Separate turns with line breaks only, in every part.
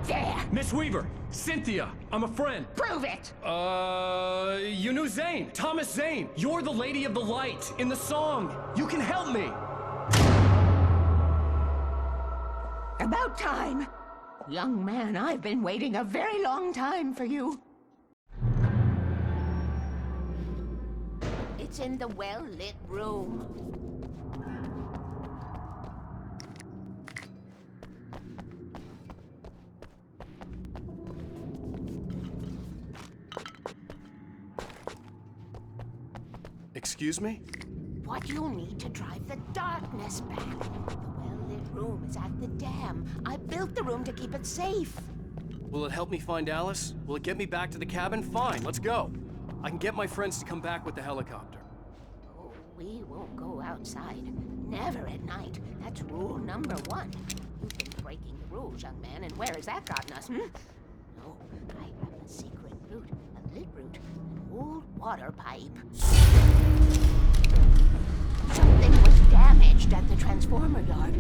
dare!
Miss Weaver, Cynthia, I'm a friend.
Prove it!
You knew Zane, Thomas Zane. You're the Lady of the Light in the song. You can help me.
About time. Young man, I've been waiting a very long time for you. It's in the well-lit room.
Excuse me?
What you'll need to drive the darkness back. The well-lit room is at the dam. I built the room to keep it safe.
Will it help me find Alice? Will it get me back to the cabin? Fine, let's go. I can get my friends to come back with the helicopter.
Oh, we won't go outside. Never at night. That's rule number 1. You've been breaking the rules, young man, and where has that gotten us, No, I have a secret route, a lit route, an old water pipe. Something was damaged at the transformer yard.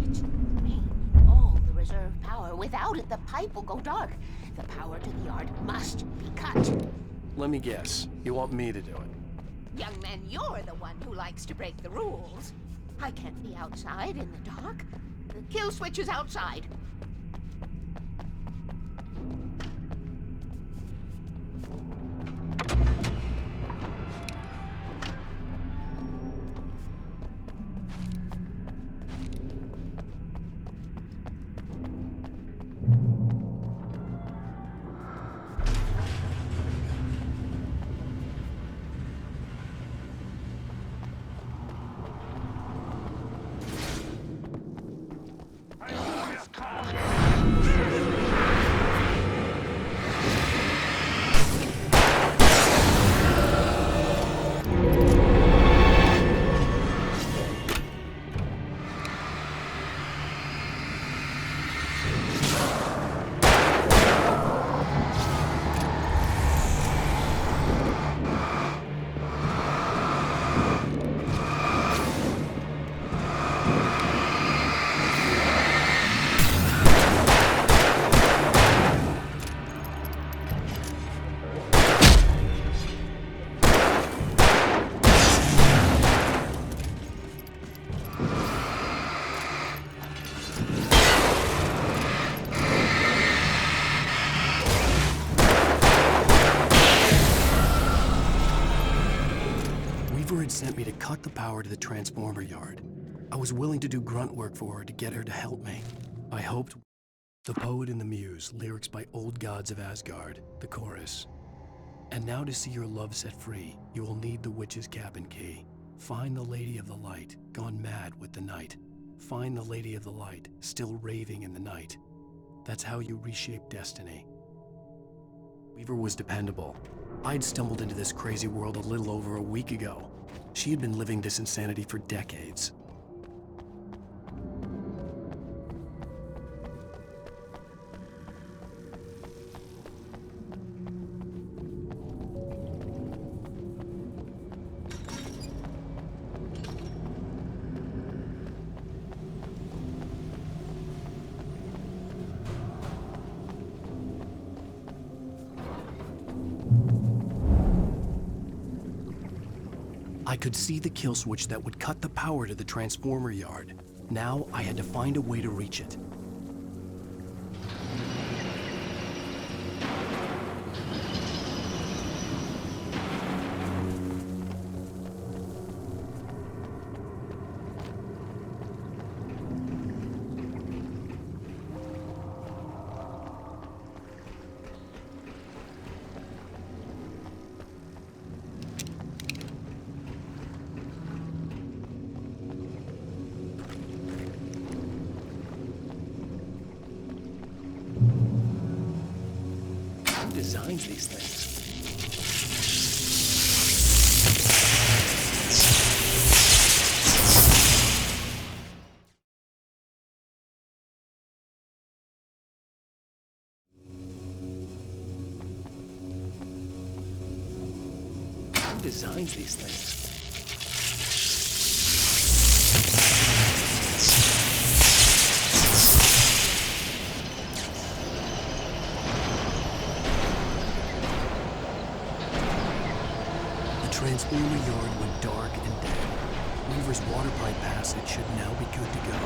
It's drained all the reserve power. Without it, the pipe will go dark. The power to the yard must be cut.
Let me guess. You want me to do it?
Young man, you're the one who likes to break the rules. I can't be outside in the dark. The kill switch is outside.
Had sent me to cut the power to the transformer yard. I was willing to do grunt work for her to get her to help me. I hoped. The Poet and the Muse, lyrics by Old Gods of Asgard, the chorus. And now to see your love set free, you will need the witch's cabin key. Find the Lady of the Light, gone mad with the night. Find the Lady of the Light, still raving in the night. That's how you reshape destiny. Weaver was dependable. I'd stumbled into this crazy world a little over a week ago. She had been living this insanity for decades. I could see the kill switch that would cut the power to the transformer yard. Now I had to find a way to reach it. Designs these things. Who designs these things? transformer yard went dark and dead. Weaver's water pipe passage should now be good to go.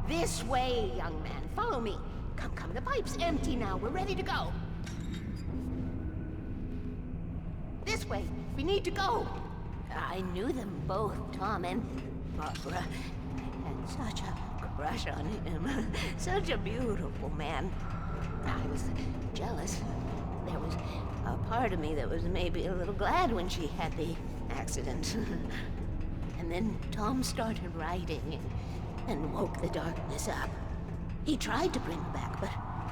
This way, young man. Follow me. Come, come. The pipe's empty now. We're ready to go. This way. We need to go. I knew them both, Tom and Barbara. I had such a crush on him. Such a beautiful man. I was jealous. There was a part of me that was maybe a little glad when she had the accident. And then Tom started writing and woke the darkness up. He tried to bring her back, but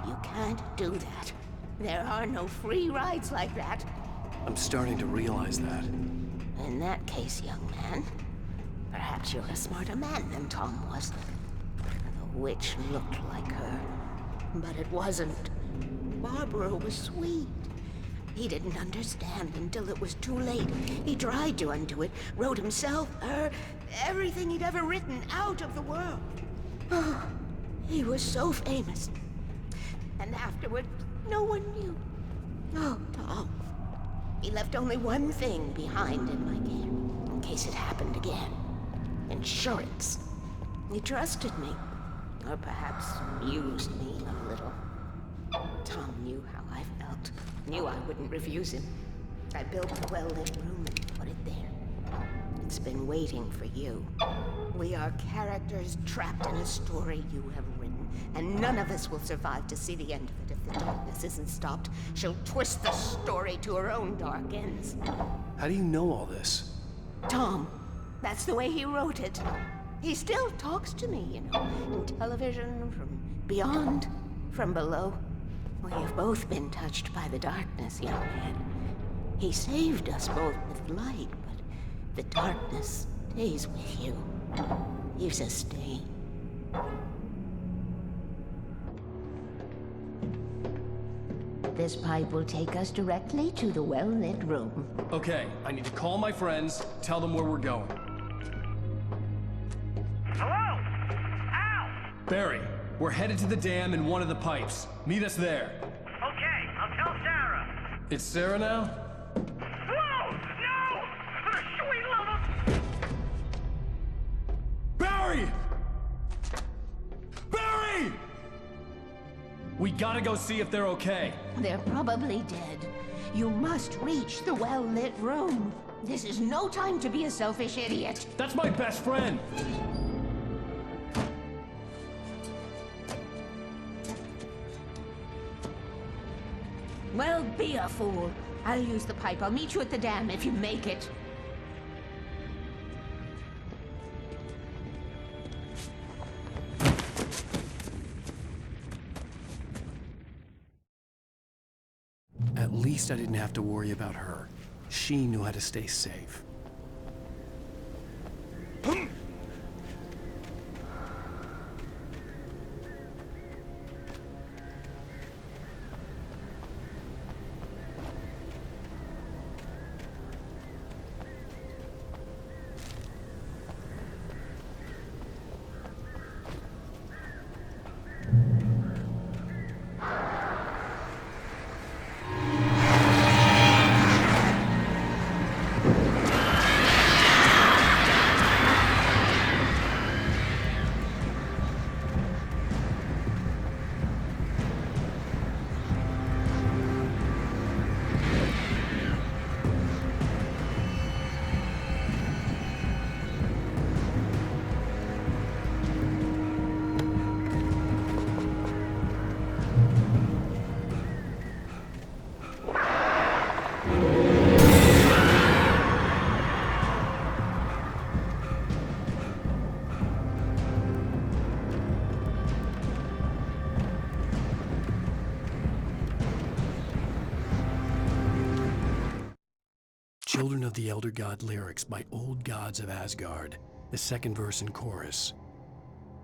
you can't do that. There are no free rides like that.
I'm starting to realize that.
In that case, young man, perhaps you're a smarter man than Tom was. The witch looked like her, but it wasn't. Barbara was sweet. He didn't understand until it was too late. He tried to undo it, wrote himself, her, everything he'd ever written out of the world. Oh, he was so famous. And afterward, no one knew. Oh, Tom. He left only one thing behind in my game, in case it happened again. Insurance. He trusted me. Or perhaps used me a little. Tom knew how I felt. Knew I wouldn't refuse him. I built the well-lit room and put it there. It's been waiting for you. We are characters trapped in a story you have written, and none of us will survive to see the end of it if the darkness isn't stopped. She'll twist the story to her own dark ends.
How do you know all this?
Tom, that's the way he wrote it. He still talks to me, you know, in television, from beyond, from below. We have both been touched by the darkness, young man. He saved us both with light, but the darkness stays with you. Leaves a stain. This pipe will take us directly to the well-lit room.
Okay, I need to call my friends, tell them where we're going.
Hello? Al!
Barry, we're headed to the dam in one of the pipes. Meet us there.
Okay, I'll tell Sarah.
It's Sarah now?
Whoa! No! For the sweet love of...
Barry! Barry! We gotta go see if they're okay.
They're probably dead. You must reach the well-lit room. This is no time to be a selfish idiot.
That's my best friend.
Well, be a fool. I'll use the pipe. I'll meet you at the dam if you make it.
least I didn't have to worry about her. She knew how to stay safe. Children of the Elder God lyrics by Old Gods of Asgard, the second verse and chorus.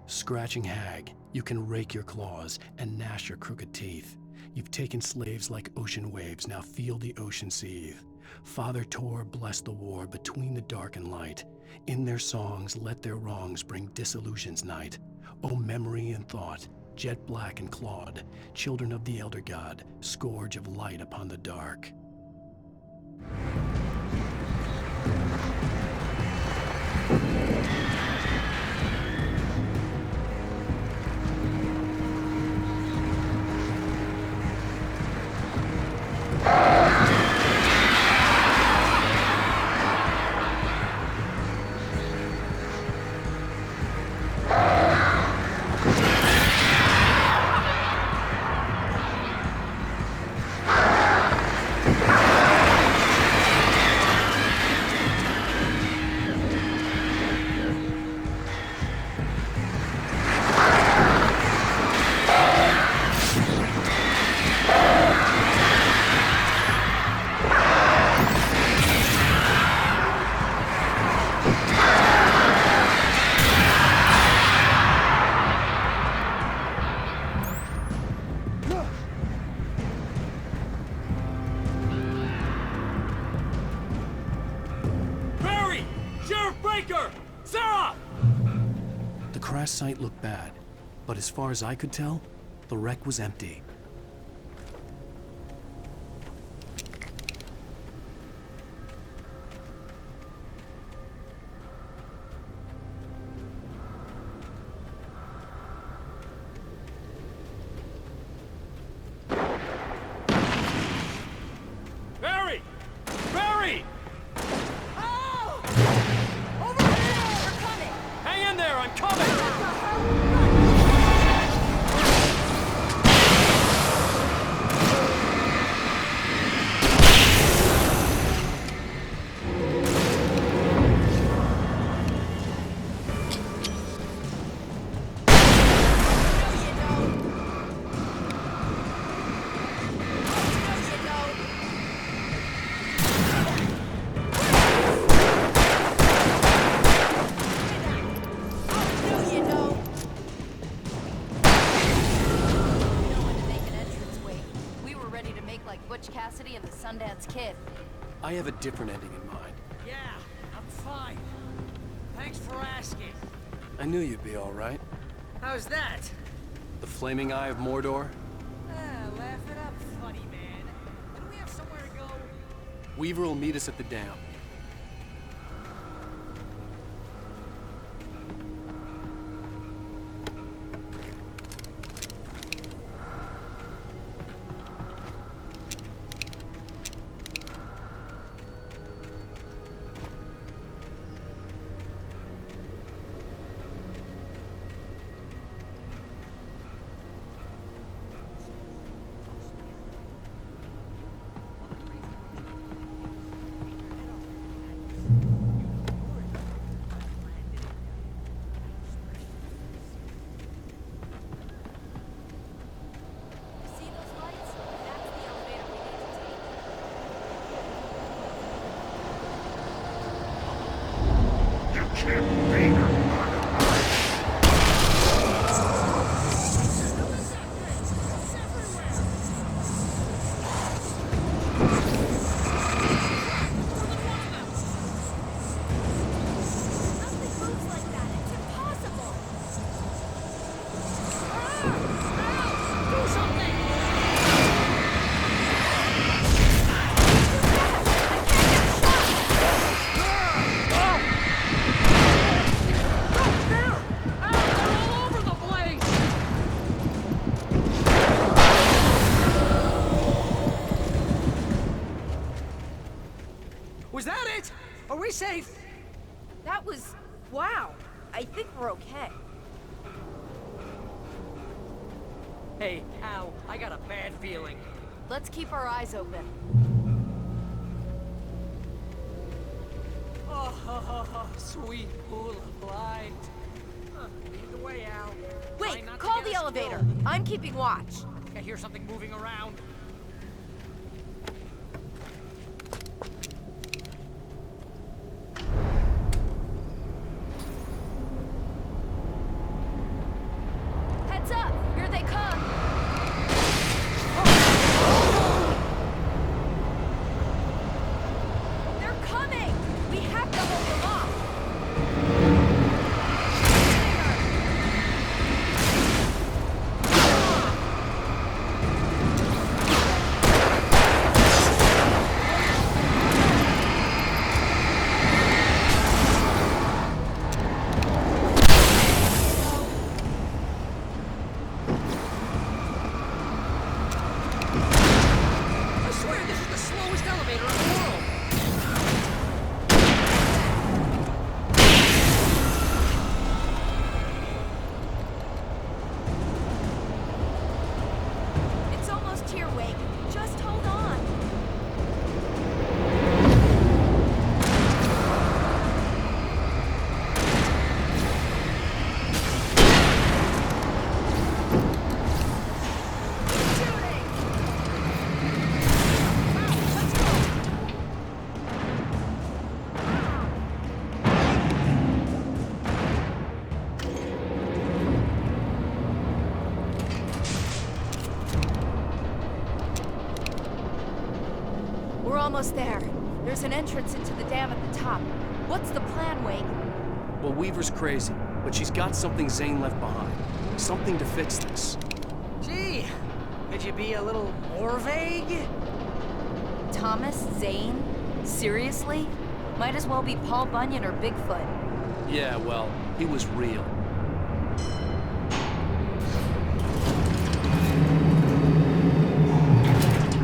Scratching hag, you can rake your claws and gnash your crooked teeth. You've taken slaves like ocean waves, now feel the ocean seethe. Father Tor bless the war between the dark and light. In their songs let their wrongs bring disillusion's night. O memory and thought, jet black and clawed, children of the Elder God, scourge of light upon the dark. The crash site looked bad, but as far as I could tell, the wreck was empty.
Barry! Barry!
Oh! Over here! We're coming!
Hang in there, I'm coming!
Cassidy and the Sundance Kid.
I have a different ending in mind.
Yeah, I'm fine. Thanks for asking.
I knew you'd be all right.
How's that?
The flaming eye of Mordor?
Laugh it up, funny man. Don't we have somewhere to go?
Weaver will meet us at the dam.
Nothing moves like that. It's impossible.
Do something! They're all over the place! Was that it? Are we safe?
That was... wow. I think we're okay.
Hey, Al, I got a bad feeling.
Let's keep our eyes open.
Oh, sweet pool of light. Lead the way, Al. Try
Wait,
not to
call
get
the
us
elevator.
spilled.
I'm keeping watch.
I hear something moving around.
Heads up! Here they come! They're coming! We have to hold them off!
I swear this is the slowest elevator in the world.
It's almost here, Wake. Just hold on. Shooting! Let's go! We're almost there. There's an entrance into the dam at the top. What's the plan, Wake?
Well, Weaver's crazy, but she's got something Zane left behind. Something to fix this.
Gee, could you be a little more vague?
Thomas Zane? Seriously? Might as well be Paul Bunyan or Bigfoot.
Yeah, well, he was real.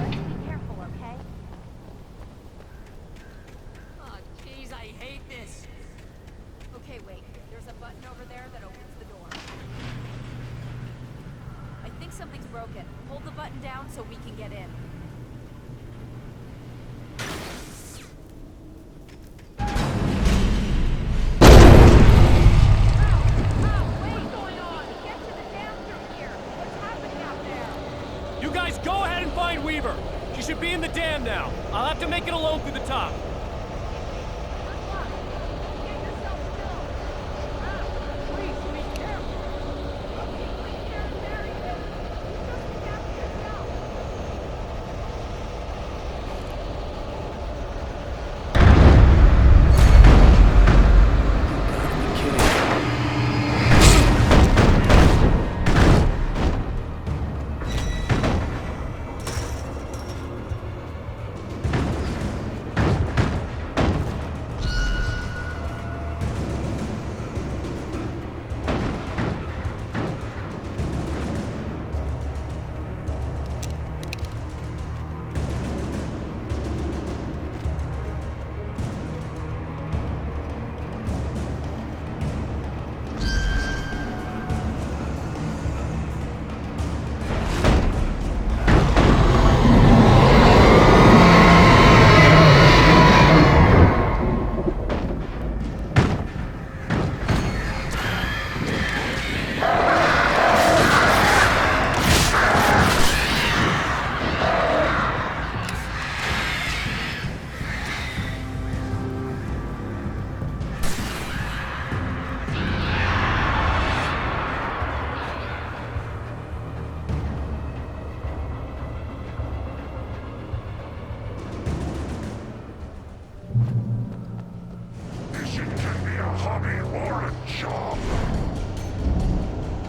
Be careful, okay?
Oh, jeez, I hate this.
Okay, wait. There's a button over there that opens the door. I think something's broken. Hold the button down so we can get in.
You guys go ahead and find Weaver. She should be in the dam now. I'll have to make it alone through the top.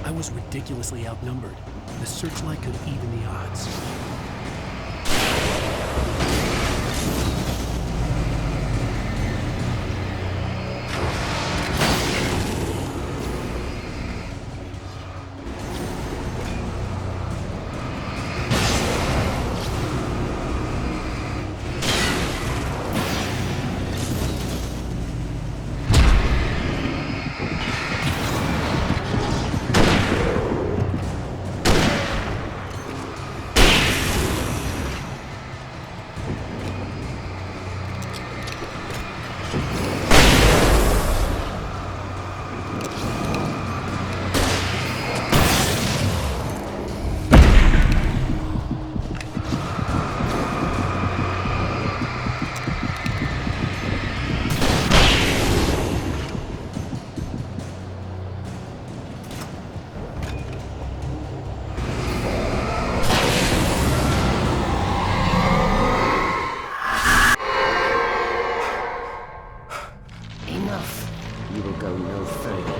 I was ridiculously outnumbered. The searchlight could even the odds.
You will go no further.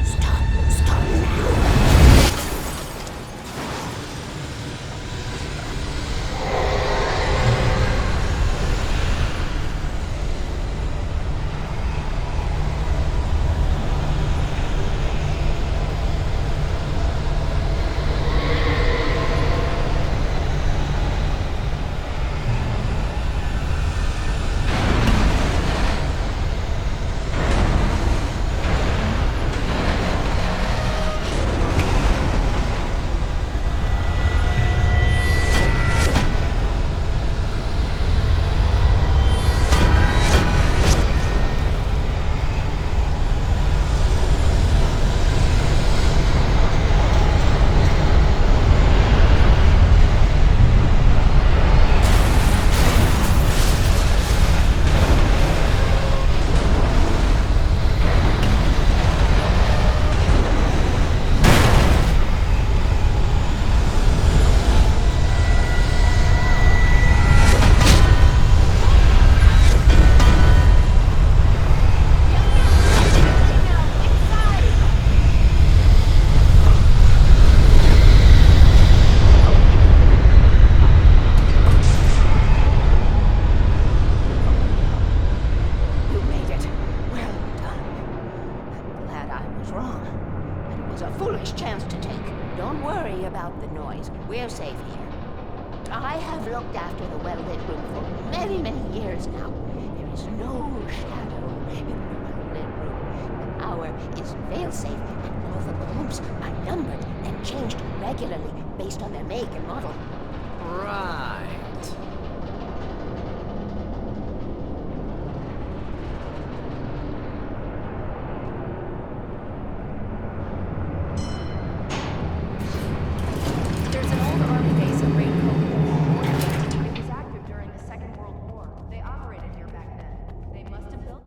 Stop now. We're safe here. I have looked after the well-lit room for many, many years now. There is no shadow in the well-lit room. The hour is fail-safe, and all the bulbs are numbered and changed regularly based on their make and model.
Right.
There's an old army base in Raincoat. It was active during the Second World War. They operated here back then. They must have built...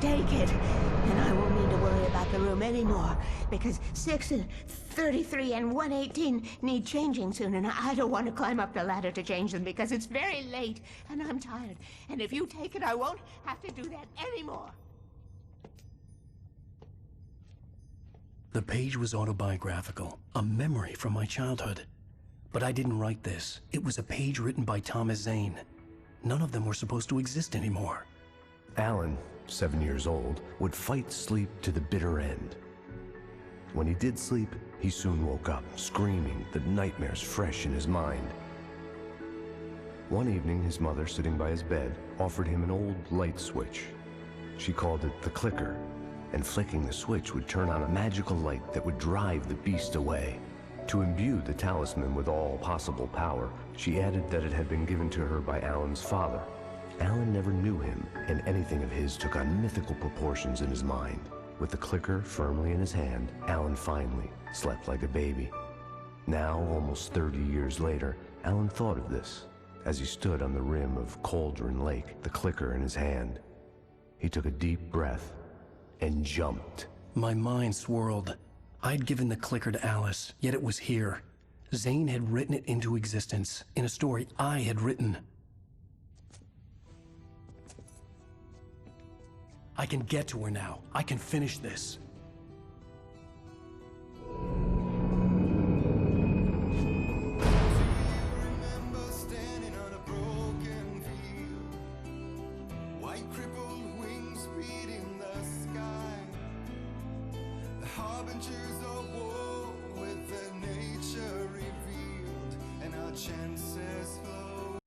Take it, and I won't need to worry about the room anymore, because 6 and 33 and 118 need changing soon, and I don't want to climb up the ladder to change them because it's very late, and I'm tired. And if you take it, I won't have to do that anymore.
The page was autobiographical, a memory from my childhood. But I didn't write this. It was a page written by Thomas Zane. None of them were supposed to exist anymore.
Alan, 7 years old, would fight sleep to the bitter end. When he did sleep, he soon woke up, screaming, the nightmares fresh in his mind. One evening, his mother, sitting by his bed, offered him an old light switch. She called it the clicker, and flicking the switch would turn on a magical light that would drive the beast away. To imbue the talisman with all possible power, she added that it had been given to her by Alan's father. Alan never knew him, and anything of his took on mythical proportions in his mind. With the clicker firmly in his hand, Alan finally slept like a baby. Now, almost 30 years later, Alan thought of this as he stood on the rim of Cauldron Lake, the clicker in his hand. He took a deep breath and jumped.
My mind swirled. I'd given the clicker to Alice, yet it was here. Zane had written it into existence in a story I had written. I can get to her now. I can finish this.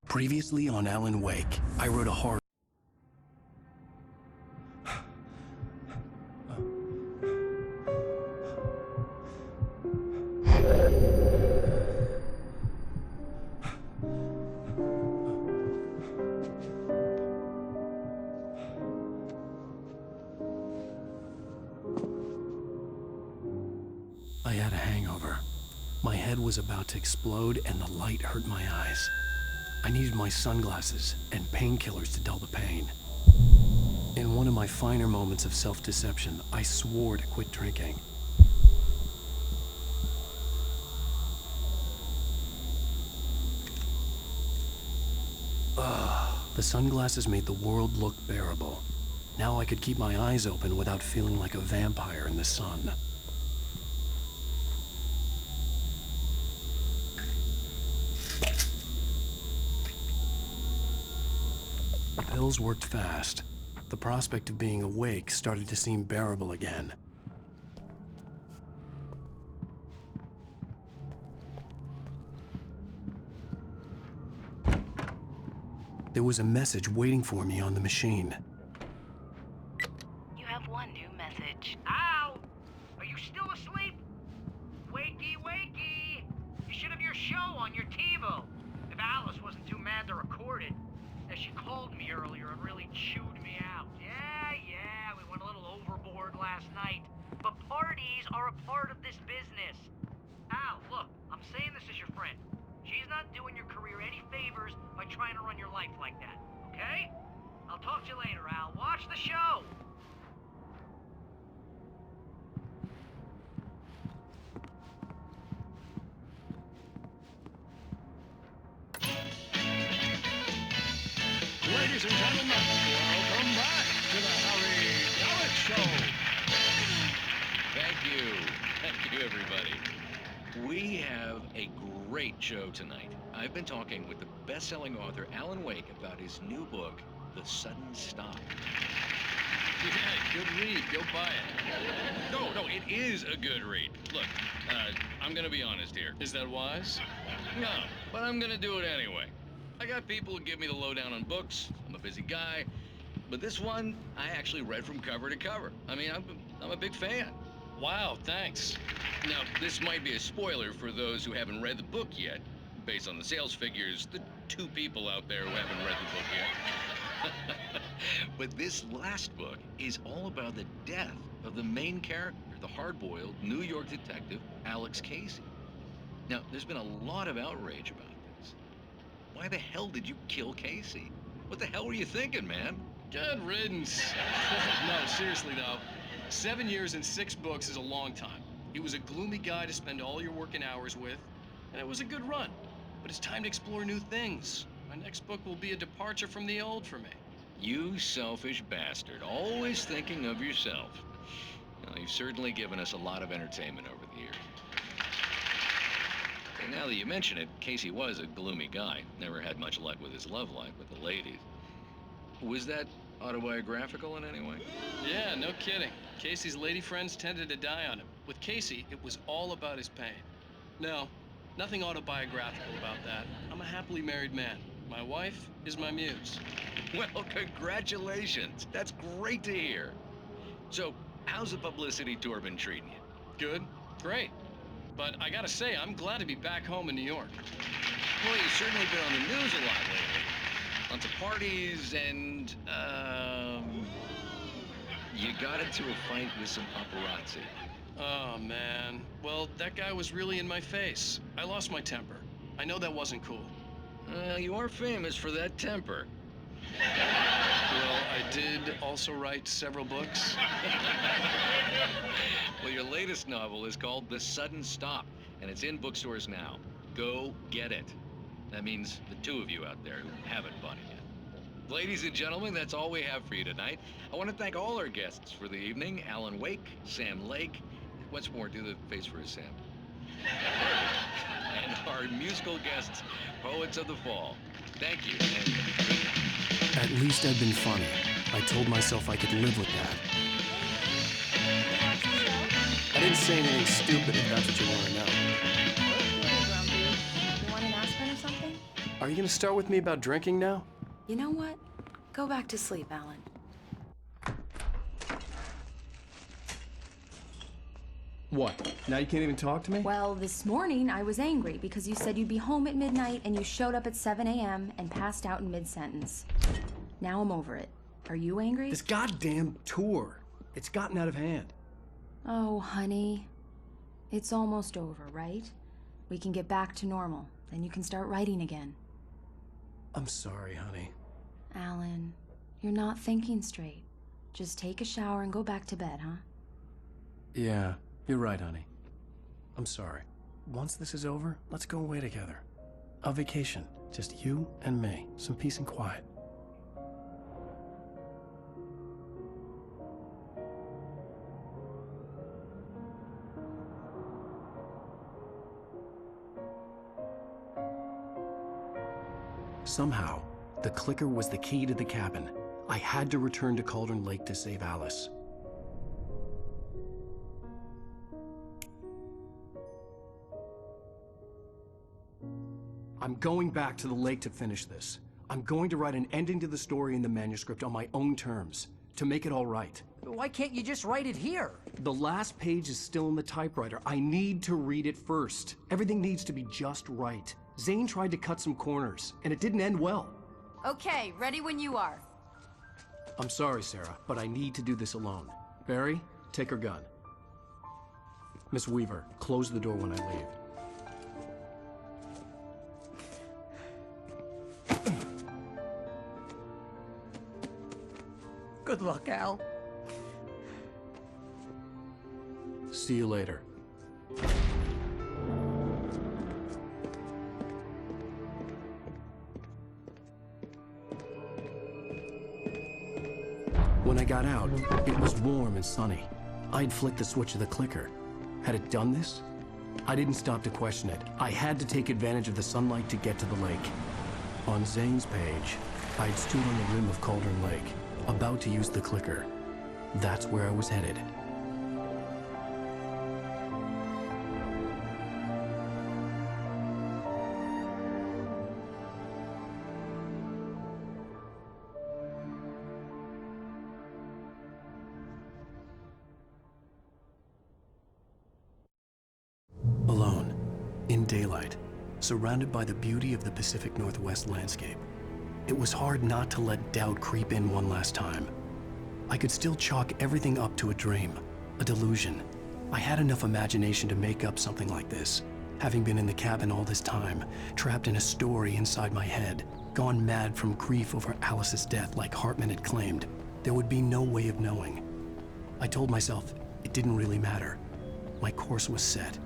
Previously on Alan Wake, I wrote a horror. I had a hangover. My head was about to explode and the light hurt my eyes. I needed my sunglasses and painkillers to dull the pain. In one of my finer moments of self-deception, I swore to quit drinking. The sunglasses made the world look bearable. Now I could keep my eyes open without feeling like a vampire in the sun. The pills worked fast. The prospect of being awake started to seem bearable again. There was a message waiting for me on the machine.
You have one new message.
Al! Are you still asleep? Wakey, wakey! You should have your show on your TiVo. If Alice wasn't too mad to record it. As she called me earlier and really chewed me out. Yeah, we went a little overboard last night. But parties are a part of this business. Al, look, I'm saying this as your friend. She's not doing your career any favors by trying to run your life like that, okay? I'll talk to you later, Al. Watch the show!
Ladies and gentlemen, welcome back to the Harry Gallet Show.
Thank you, everybody. We have a great show tonight. I've been talking with the best-selling author Alan Wake about his new book, The Sudden Stop.
Yeah, good read. Go buy it.
No, it is a good read. Look, I'm gonna be honest here.
Is that wise?
No, but I'm gonna do it anyway. I got people who give me the lowdown on books. I'm a busy guy. But this one, I actually read from cover to cover. I mean, I'm a big fan.
Wow, thanks.
Now, this might be a spoiler for those who haven't read the book yet. Based on the sales figures, the 2 people out there who haven't read the book yet. But this last book is all about the death of the main character, the hard-boiled New York detective, Alex Casey. Now, there's been a lot of outrage about this. Why the hell did you kill Casey? What the hell were you thinking, man?
Good riddance. No, seriously though. 7 years and 6 books is a long time. He was a gloomy guy to spend all your working hours with, and it was a good run. But it's time to explore new things. My next book will be a departure from the old for me.
You selfish bastard, always thinking of yourself. Well, you've certainly given us a lot of entertainment over the years. And now that you mention it, Casey was a gloomy guy. Never had much luck with his love life with the ladies. Was that autobiographical in any way?
Yeah, no kidding. Casey's lady friends tended to die on him. With Casey, it was all about his pain. No, nothing autobiographical about that. I'm a happily married man. My wife is my muse.
Well, congratulations. That's great to hear. So, how's the publicity tour been treating you?
Good, great. But I gotta say, I'm glad to be back home in New York.
Well, you've certainly been on the news a lot lately. Lots of parties and, you got into a fight with some paparazzi.
Oh, man. Well, that guy was really in my face. I lost my temper. I know that wasn't cool.
You are famous for that temper.
Well, I did also write several books.
Well, your latest novel is called The Sudden Stop, and it's in bookstores now. Go get it. That means the two of you out there who haven't bought it yet. Ladies and gentlemen, that's all we have for you tonight. I want to thank all our guests for the evening. Alan Wake, Sam Lake. What's more, do the face for us, Sam. And our musical guests, Poets of the Fall. Thank you, and good night.
At least I've been funny. I told myself I could live with that. I didn't say anything stupid if that's what you want to know.
You want an aspirin or something?
Are you going to start with me about drinking now?
You know what? Go back to sleep, Alan.
What? Now you can't even talk to me?
Well, this morning I was angry because you said you'd be home at midnight and you showed up at 7 a.m. and passed out in mid-sentence. Now I'm over it. Are you angry?
This goddamn tour. It's gotten out of hand.
Oh, honey. It's almost over, right? We can get back to normal. Then you can start writing again.
I'm sorry, honey.
Alan, you're not thinking straight. Just take a shower and go back to bed, huh?
Yeah, you're right, honey. I'm sorry. Once this is over, let's go away together. A vacation. Just you and me. Some peace and quiet. Somehow, the clicker was the key to the cabin. I had to return to Cauldron Lake to save Alice. I'm going back to the lake to finish this. I'm going to write an ending to the story in the manuscript on my own terms, to make it all right.
Why can't you just write it here?
The last page is still in the typewriter. I need to read it first. Everything needs to be just right. Zane tried to cut some corners, and it didn't end well.
Okay, ready when you are.
I'm sorry, Sarah, but I need to do this alone. Barry, take her gun. Miss Weaver, close the door when I leave.
Good luck, Al.
See you later. When I got out, it was warm and sunny. I'd flicked the switch of the clicker. Had it done this? I didn't stop to question it. I had to take advantage of the sunlight to get to the lake. On Zane's page, I'd stood on the rim of Cauldron Lake, about to use the clicker. That's where I was headed. Alone, in daylight, surrounded by the beauty of the Pacific Northwest landscape. It was hard not to let doubt creep in one last time. I could still chalk everything up to a dream, a delusion. I had enough imagination to make up something like this, having been in the cabin all this time, trapped in a story inside my head, gone mad from grief over Alice's death like Hartman had claimed. There would be no way of knowing. I told myself it didn't really matter. My course was set.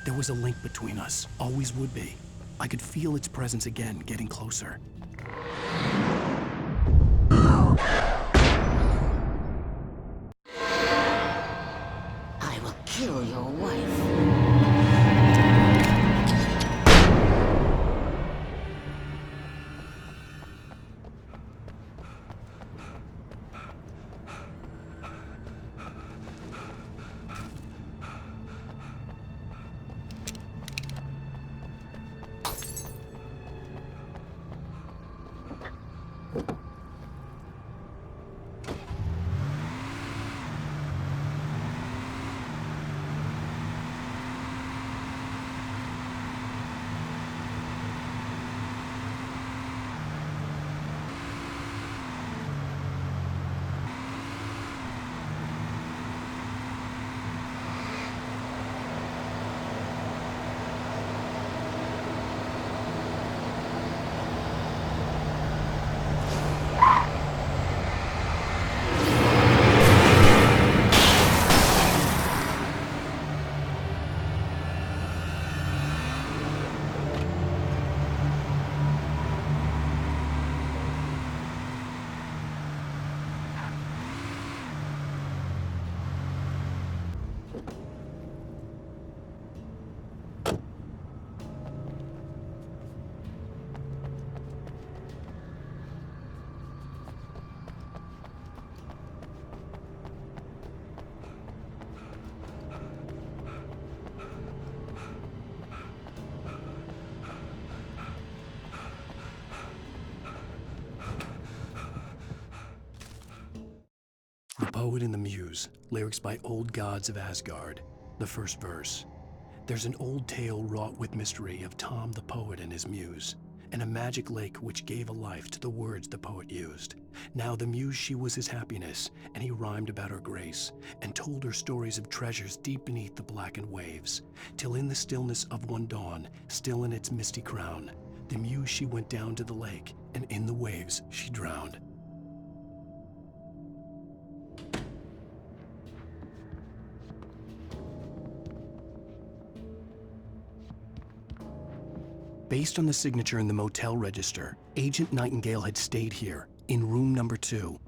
There was a link between us, always would be. I could feel its presence again, getting closer.
I will kill your wife.
The Poet and the Muse, lyrics by Old Gods of Asgard. The first verse. There's an old tale wrought with mystery of Tom the Poet and his muse, and a magic lake which gave a life to the words the poet used. Now the muse she was his happiness, and he rhymed about her grace, and told her stories of treasures deep beneath the blackened waves, till in the stillness of one dawn, still in its misty crown, the muse she went down to the lake, and in the waves she drowned. Based on the signature in the motel register, Agent Nightingale had stayed here, in room number 2.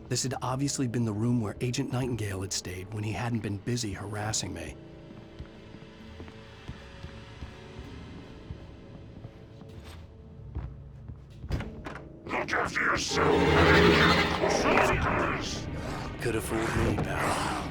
This had obviously been the room where Agent Nightingale had stayed when he hadn't been busy harassing me.
Look after yourself!
Could have fooled me, pal.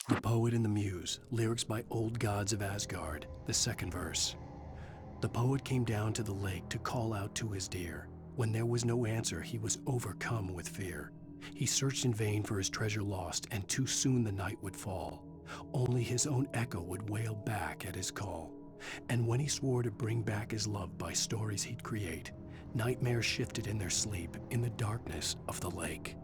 The Poet and the Muse, lyrics by Old Gods of Asgard, the second verse. The poet came down to the lake to call out to his dear. When there was no answer, he was overcome with fear. He searched in vain for his treasure lost, and too soon the night would fall. Only his own echo would wail back at his call. And when he swore to bring back his love by stories he'd create, nightmares shifted in their sleep in the darkness of the lake.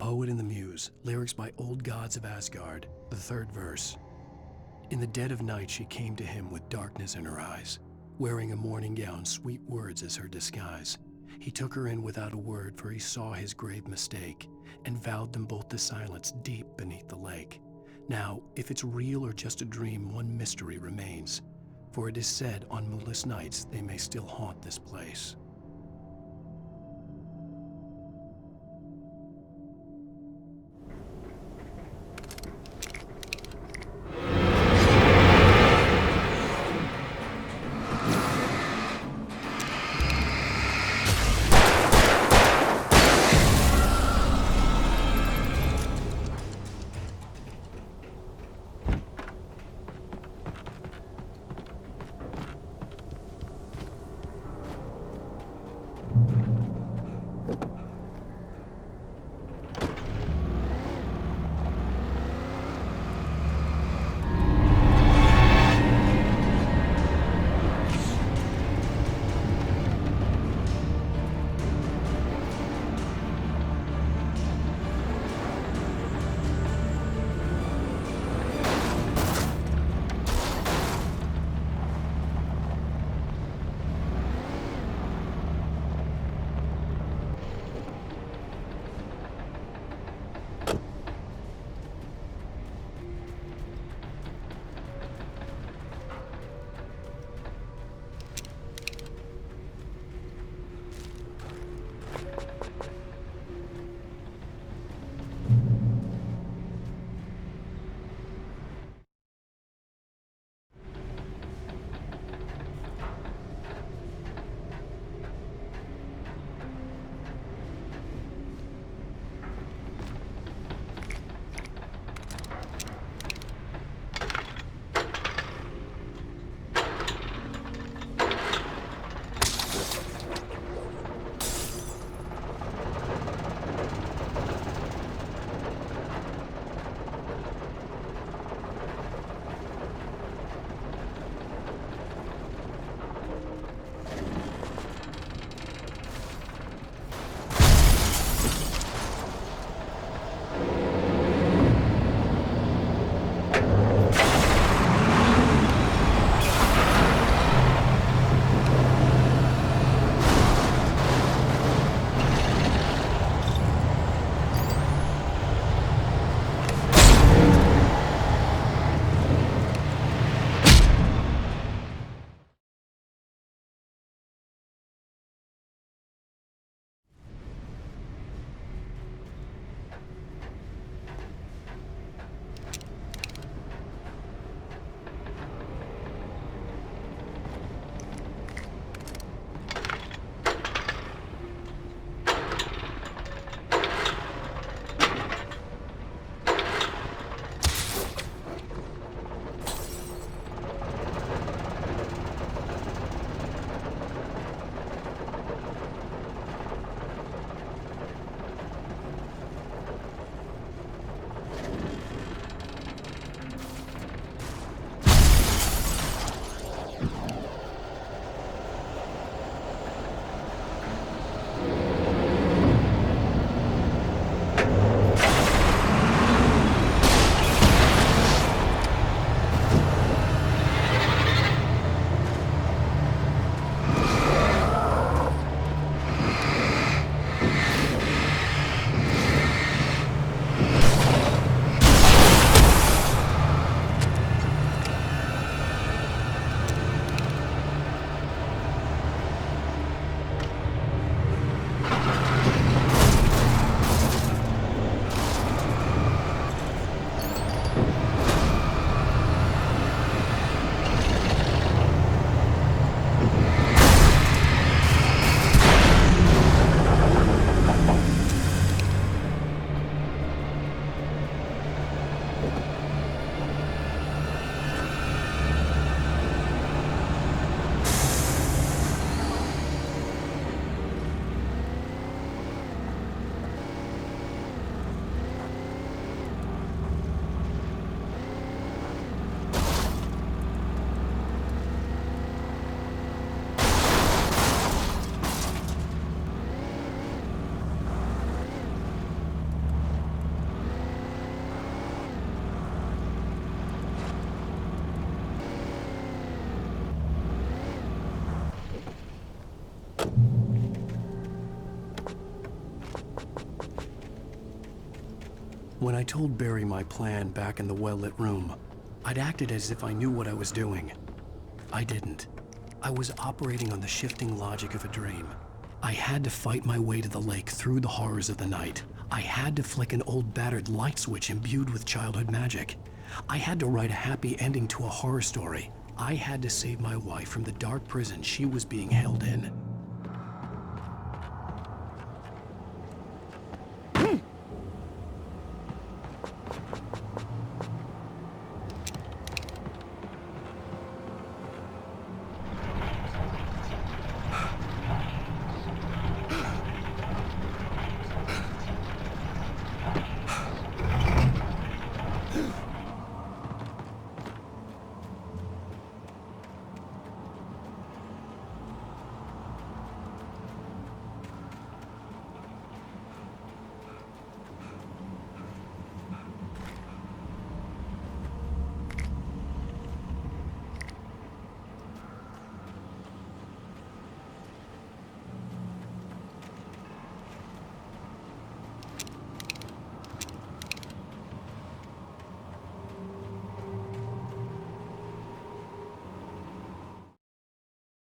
Poet and the Muse, lyrics by Old Gods of Asgard, the third verse. In the dead of night she came to him with darkness in her eyes, wearing a morning gown, sweet words as her disguise. He took her in without a word, for he saw his grave mistake, and vowed them both to silence deep beneath the lake. Now, if it's real or just a dream, one mystery remains, for it is said on moonless nights they may still haunt this place. When I told Barry my plan back in the well-lit room, I'd acted as if I knew what I was doing. I didn't. I was operating on the shifting logic of a dream. I had to fight my way to the lake through the horrors of the night. I had to flick an old battered light switch imbued with childhood magic. I had to write a happy ending to a horror story. I had to save my wife from the dark prison she was being held in.